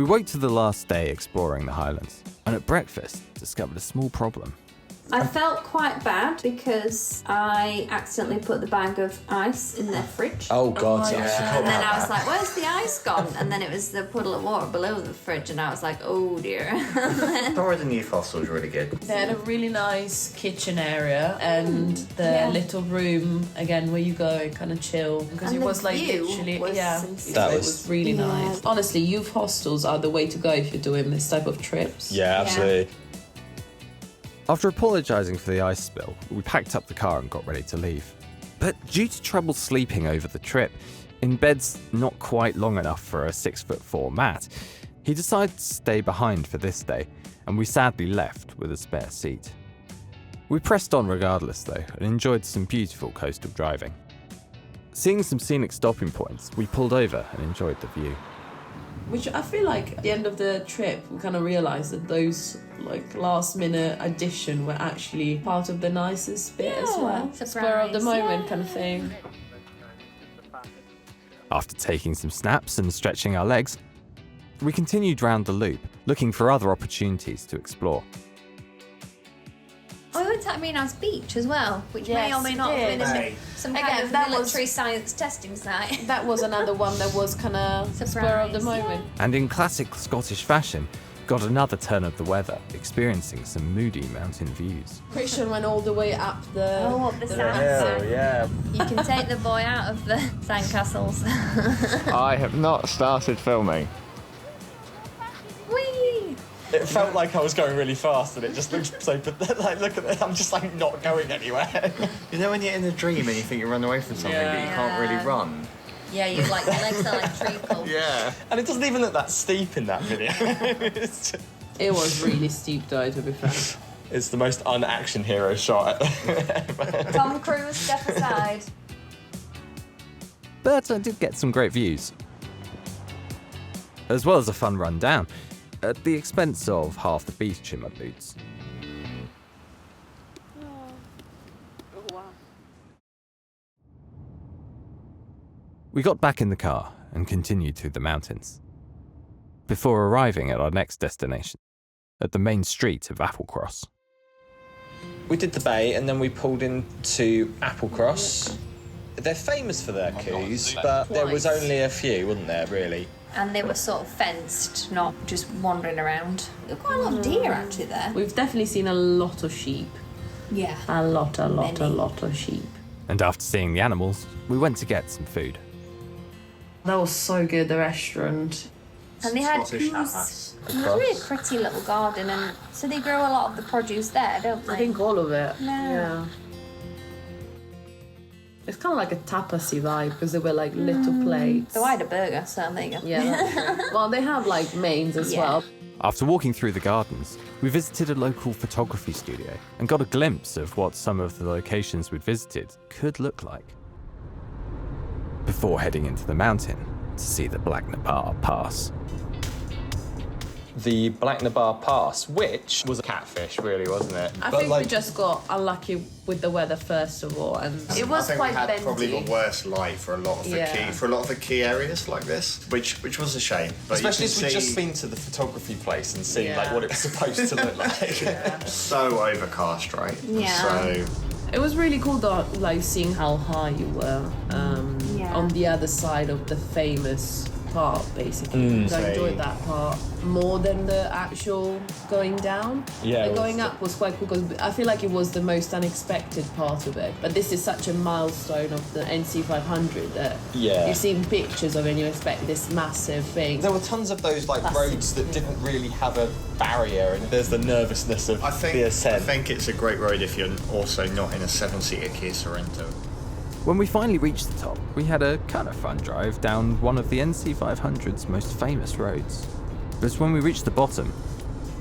We woke to the last day exploring the Highlands, and at breakfast discovered a small problem. I felt quite bad because I accidentally put the bag of ice in their fridge. Oh God, yeah. And then I was like, where's the ice gone? And then it was the puddle of water below the fridge, and I was like, oh dear. Torridon Youth Hostel was really good. They had a really nice kitchen area and the little room, again, where you go and kind of chill. Because And it the was like view literally, was it was really nice. Honestly, youth hostels are the way to go if you're doing this type of trips. Yeah, absolutely. After apologising for the ice spill, we packed up the car and got ready to leave. But due to trouble sleeping over the trip, in beds not quite long enough for a 6'4" Matt, he decided to stay behind for this day, and we sadly left with a spare seat. We pressed on regardless though, and enjoyed some beautiful coastal driving. Seeing some scenic stopping points, we pulled over and enjoyed the view. Which I feel like at the end of the trip, we kind of realised that those like last minute addition were actually part of the nicest bit as well. Surprise, Spur of the moment kind of thing. After taking some snaps and stretching our legs, we continued round the loop, looking for other opportunities to explore. We went to Amina's beach as well, which may or may not have been some kind of military science testing site. That was another one that was kind of spur of the moment. And in classic Scottish fashion, got another turn of the weather, experiencing some moody mountain views. Christian went all the way up the... Up the sandstone. Yeah. You can take the boy out of the sandcastles. I have not started filming. Whee! It felt like I was going really fast, and it just looked so. Like, look at it. I'm just like not going anywhere. You know when you're in a dream and you think you run away from something, but you can't really run? Yeah, you like your legs are like treacle. Yeah. And it doesn't even look that steep in that video. It was really steep though, to be fair. It's the most un-action hero shot ever. Tom Cruise, step aside. But I did get some great views, as well as a fun run down, at the expense of half the beach in my boots. We got back in the car and continued through the mountains, before arriving at our next destination, at the main street of Applecross. We did the bay, and then we pulled into Applecross. They're famous for their coups, but there was only a few, wasn't there, really? And they were sort of fenced, not just wandering around. There were quite a lot of deer actually there. We've definitely seen a lot of sheep. Yeah. A lot of sheep. And after seeing the animals, we went to get some food. That was so good, the restaurant. And they had Scottish peas. It was a really pretty little garden, and so they grow a lot of the produce there, don't they? I think all of it. No. Yeah. It's kind of like a tapasy vibe because they were like little plates. So I had a burger, so there you go. Yeah, that's true. Well, they have like mains as well. After walking through the gardens, we visited a local photography studio and got a glimpse of what some of the locations we'd visited could look like, before heading into the mountain to see the Black Nabar Pass. The Black Nabar Pass, which was a catfish, really, wasn't it? I think we just got unlucky with the weather first of all, and it was I think quite we had bendy. probably the worst light for a lot of the key areas like this, which was a shame. But Especially as we'd just been to the photography place and seen like what it was supposed to look like. So overcast, right? Yeah. So It was really cool though, like seeing how high you were on the other side of the famous part, basically. So I enjoyed that part more than the actual going down. Yeah, the going up was quite cool because I feel like it was the most unexpected part of it. But this is such a milestone of the NC500 that you've seen pictures of it and you expect this massive thing. There were tons of those like roads that didn't really have a barrier, and there's the nervousness of the ascent. I think it's a great road if you're also not in a 7-seater Kia Sorento. When we finally reached the top, we had a kind of fun drive down one of the NC500's most famous roads. But when we reached the bottom,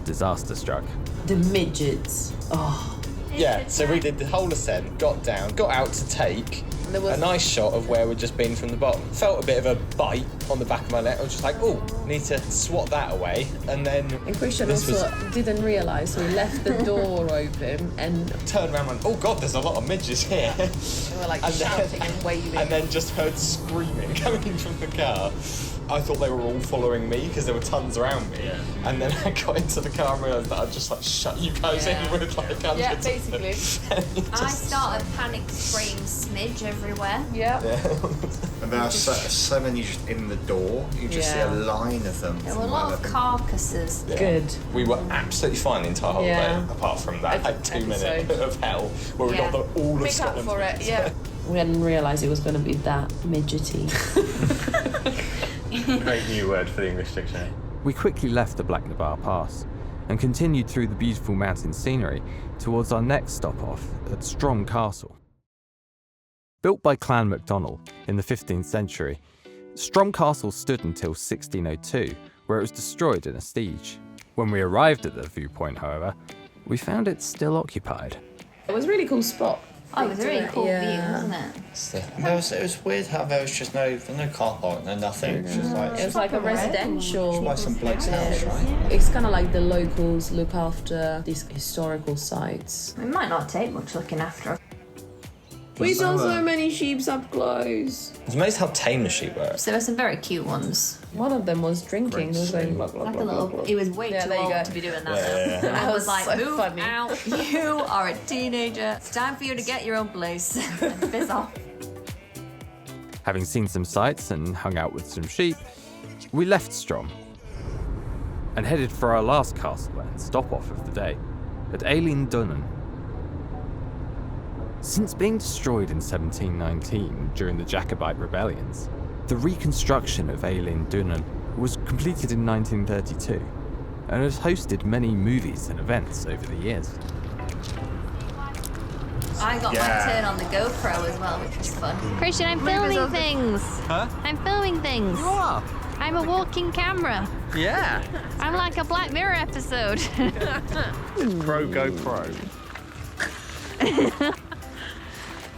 disaster struck. The midgets. Oh. Yeah, so we did the whole ascent, got down, got out to take a nice shot of where we'd just been from the bottom. Felt a bit of a bite on the back of my neck. I was just like, oh, need to swat that away. And then... And Christian also didn't realise, so he left the door open and... turned around and went, oh God, there's a lot of midges here. They were like shouting and waving. And then just heard screaming coming from the car. I thought they were all following me because there were tons around me. Yeah. And then I got into the car and realised that I'd just like shut you guys in with like hundreds Yeah, of basically. I started panic spraying smidge everywhere. Yeah. And there are so many just in the door. You just see a line of them. There were a lot of carcasses. Yeah. Good. We were absolutely fine the entire holiday, apart from that like 2 minutes of hell where we got all of Make up Scotland. for it, yeah. We hadn't realised it was going to be that midgety. Great new word for the English dictionary. We quickly left the Black Nabar Pass and continued through the beautiful mountain scenery towards our next stop off at Strome Castle. Built by Clan MacDonald in the 15th century, Strome Castle stood until 1602, where it was destroyed in a siege. When we arrived at the viewpoint, however, we found it still occupied. It was a really cool spot. Oh, it was a really cool view, wasn't it? It was weird how there was just no car park, no nothing. It was like a residential. It's like some bloke's house, right? It's kind of like the locals look after these historical sites. It might not take much looking after. We saw so many sheep up close. It's amazing how tame the sheep were. So there were some very cute ones. One of them was drinking. He was going blah, blah, Like blah, a little. blah, blah. He was way too there you old go. to be doing that. That I was was like, so move funny. out. You are a teenager. It's time for you to get your own place. And piss off. Having seen some sights and hung out with some sheep, we left Strome and headed for our last castle and stop-off of the day, at Eilean Donan. Since being destroyed in 1719 during the Jacobite rebellions, the reconstruction of Eilean Donan was completed in 1932 and has hosted many movies and events over the years. I got my turn on the GoPro as well, which was fun. Christian, I'm filming things. Huh? I'm filming things. You are? I'm a walking camera. Yeah. I'm like a Black Mirror episode. Pro Go Pro.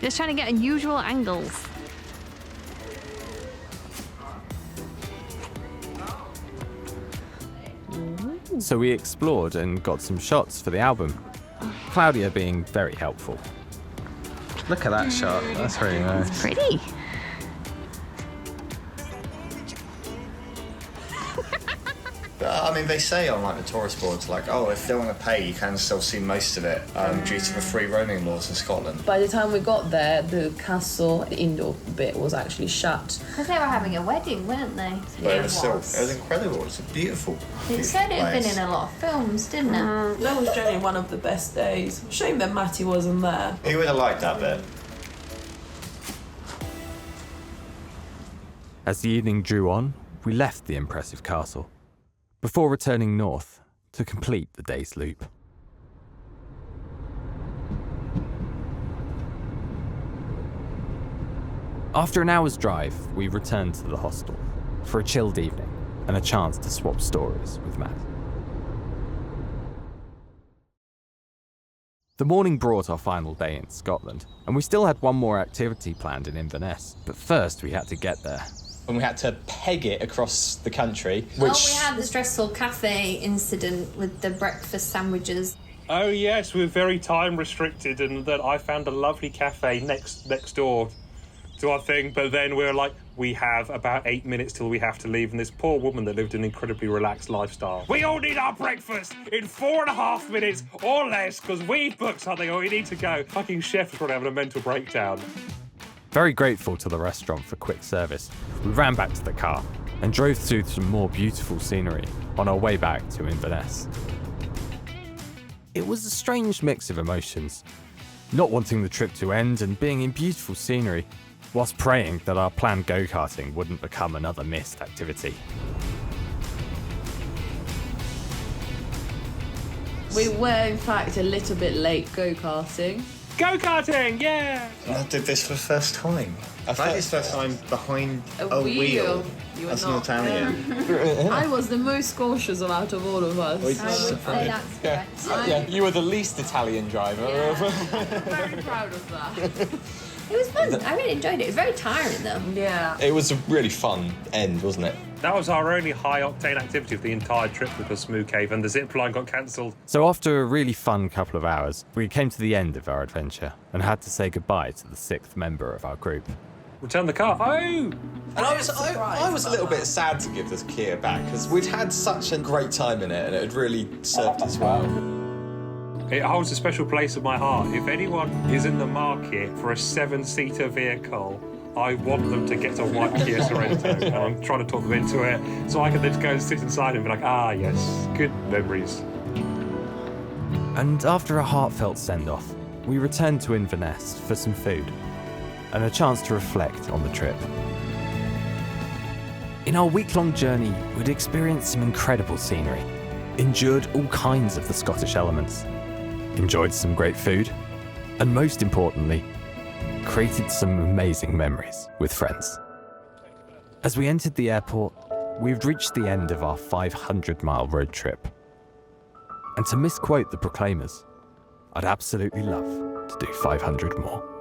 Just trying to get unusual angles. So we explored and got some shots for the album, Claudia being very helpful. Look at that shot. That's really nice. Pretty. I mean, they say on like the tourist boards, like, oh, if you don't want to pay, you can still see most of it due to the free roaming laws in Scotland. By the time we got there, the castle, the indoor bit, was actually shut. Because they were having a wedding, weren't they? But it was incredible. It's a beautiful. It said it had been in a lot of films, didn't it? That was generally one of the best days. Shame that Matty wasn't there. He would have liked that bit. As the evening drew on, we left the impressive castle, before returning north to complete the day's loop. After an hour's drive, we returned to the hostel for a chilled evening and a chance to swap stories with Matt. The morning brought our final day in Scotland, and we still had one more activity planned in Inverness, but first we had to get there. And we had to peg it across the country, which... Well, we had the stressful cafe incident with the breakfast sandwiches. Oh yes, we're very time restricted, and that I found a lovely cafe next door to our thing, but then we were like, we have about 8 minutes till we have to leave, and this poor woman that lived an incredibly relaxed lifestyle. We all need our breakfast in 4.5 minutes or less, because we've booked something or we need to go. Fucking chef is probably having a mental breakdown. Very grateful to the restaurant for quick service, we ran back to the car and drove through some more beautiful scenery on our way back to Inverness. It was a strange mix of emotions, not wanting the trip to end and being in beautiful scenery, whilst praying that our planned go-karting wouldn't become another missed activity. We were, in fact, a little bit late go-karting. Go-karting, yeah! I did this for the first time. I did this first time behind a wheel. You were That's not. not Italian. I was the most cautious out of all of us. I would say that's correct. Yeah, you were the least Italian driver. I'm very proud of that. It was fun. I really enjoyed it. It was very tiring though. Yeah. It was a really fun end, wasn't it? That was our only high-octane activity of the entire trip because Smooth Cave and the zip line got cancelled. So after a really fun couple of hours, we came to the end of our adventure and had to say goodbye to the 6th member of our group. Return the car. Oh! And I was a little bit sad to give this Kia back because we'd had such a great time in it and it had really served us well. It holds a special place in my heart. If anyone is in the market for a 7-seater vehicle, I want them to get a white Kia Sorento. And I'm trying to talk them into it so I can then go and sit inside and be like, ah, yes, good memories. And after a heartfelt send-off, we returned to Inverness for some food and a chance to reflect on the trip. In our week-long journey, we'd experienced some incredible scenery, endured all kinds of the Scottish elements, enjoyed some great food, and most importantly, created some amazing memories with friends. As we entered the airport, we'd reached the end of our 500-mile road trip. And to misquote the Proclaimers, I'd absolutely love to do 500 more.